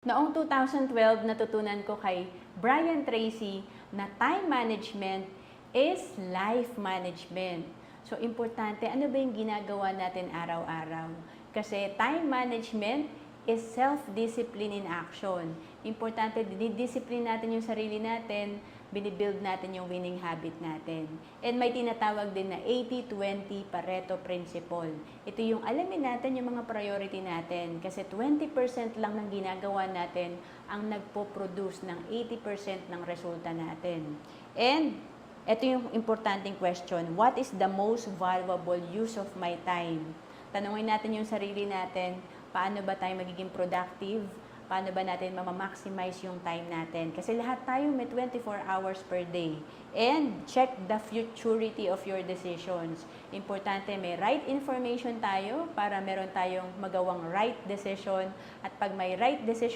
Noong 2012, natutunan ko kay Brian Tracy na time management is life management. So, importante, ano ba yung ginagawa natin araw-araw? Kasi time management is self-discipline in action. Importante, dinidiscipline natin yung sarili natin, binibuild natin yung winning habit natin. And may tinatawag din na 80-20 Pareto Principle. Ito yung alamin natin yung mga priority natin kasi 20% lang ng ginagawa natin ang nagpo-produce ng 80% ng resulta natin. And ito yung importanteng question, what is the most valuable use of my time? Tanungin natin yung sarili natin, paano ba tayo magiging productive? Paano ba natin mamamaximize yung time natin? Kasi lahat tayo may 24 hours per day. And check the futurity of your decisions. Importante, may right information tayo para meron tayong magawang right decision. At pag may right decision